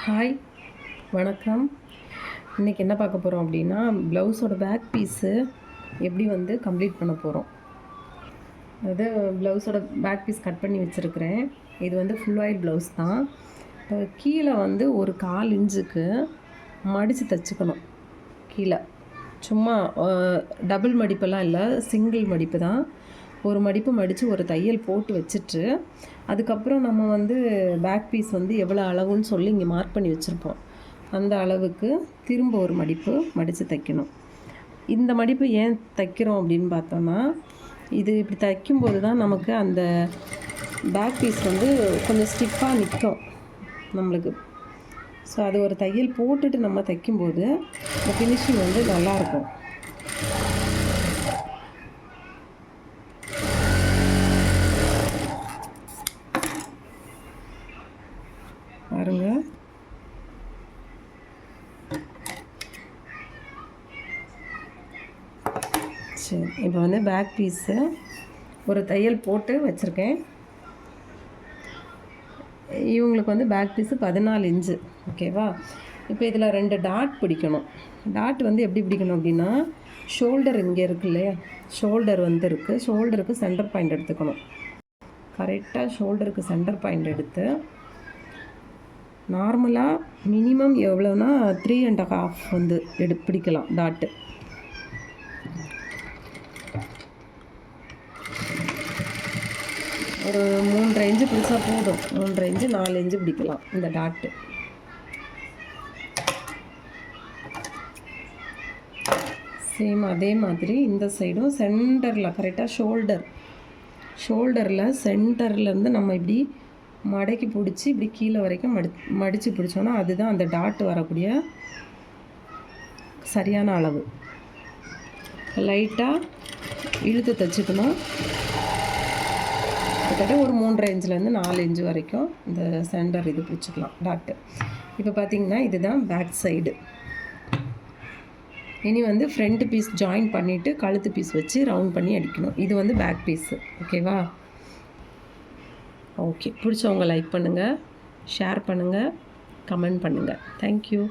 Hi, வணக்கம். இன்றைக்கி என்ன பார்க்க போகிறோம் அப்படின்னா, ப்ளவுஸோட பேக் பீஸு எப்படி கம்ப்ளீட் பண்ண போகிறோம். அதாவது ப்ளவுஸோட பேக் பீஸ் கட் பண்ணி வச்சுருக்கிறேன். இது ஃபுல் ஆயில் ப்ளவுஸ் தான். கீழே ஒரு 1/4 இன்ச்சுக்கு மடித்து தைச்சிக்கணும். கீழே சும்மா டபுள் மடிப்பெல்லாம் இல்லை, சிங்கிள் மடிப்பு தான். ஒரு மடிப்பு மடித்து ஒரு தையல் போட்டு வச்சுட்டு, அதுக்கப்புறம் நம்ம பேக் பீஸ் எவ்வளோ அளவுன்னு சொல்லி இங்கே மார்க் பண்ணி வச்சுருப்போம். அந்த அளவுக்கு திரும்ப ஒரு மடிப்பு மடித்து தைக்கணும். இந்த மடிப்பு ஏன் தைக்கிறோம் அப்படின்னு பார்த்தோன்னா, இது இப்படி தைக்கும்போது தான் நமக்கு அந்த பேக் பீஸ் கொஞ்சம் ஸ்டிஃபாக நிற்கும் நம்மளுக்கு. ஸோ அது ஒரு தையல் போட்டுட்டு நம்ம தைக்கும்போது இந்த ஃபினிஷிங் நல்லாயிருக்கும். பாருங்க, சரி. இப்போ பேக் பீஸு ஒரு தையல் போட்டு வச்சுருக்கேன். இவங்களுக்கு பேக் பீஸு 14 இன்ச்சு, ஓகேவா? இப்போ இதில் 2 டாட் பிடிக்கணும். டாட் எப்படி பிடிக்கணும் அப்படின்னா, ஷோல்டர் இங்கே இருக்கு இல்லையா, ஷோல்டர் இருக்குது. ஷோல்டருக்கு சென்டர் பாயிண்ட் எடுத்துக்கணும். கரெக்டாக ஷோல்டருக்கு சென்டர் பாயிண்ட் எடுத்து, நார்மலாக மினிமம் எவ்வளோனா 3.5 பிடிக்கலாம் டாட்டு. ஒரு 3.5 இன்ச்சு பிடிச்சா போதும். 3.5 இன்ச்சு 4 இன்ச்சு பிடிக்கலாம் இந்த டாட்டு. சேம் அதே மாதிரி இந்த சைடும் சென்டரில் கரெக்டாக ஷோல்டரில் சென்டர்லேருந்து நம்ம இப்படி மடக்கி பிடிச்சி இப்படி கீழே வரைக்கும் மடித்து பிடிச்சோன்னா அதுதான் அந்த டாட் வரக்கூடிய சரியான அளவு. லைட்டாக இழுத்து தைச்சிக்கணும். கிட்டத்தட்ட ஒரு 3.5 இன்ச்சுலேருந்து 4 இன்ச்சு வரைக்கும் இந்த சென்டர் இது பிடிச்சிக்கலாம் டாட்டு. இப்போ பார்த்திங்கன்னா இதுதான் பேக் சைடு. இனி ஃப்ரண்ட் பீஸ் ஜாயின் பண்ணிவிட்டு கழுத்து பீஸ் வச்சு ரவுண்ட் பண்ணி அடிக்கணும். இது பேக் பீஸு, ஓகேவா? ஓகே, பிடிச்சவங்க லைக் பண்ணுங்கள், ஷேர் பண்ணுங்கள், கமெண்ட் பண்ணுங்கள். தேங்க்யூ.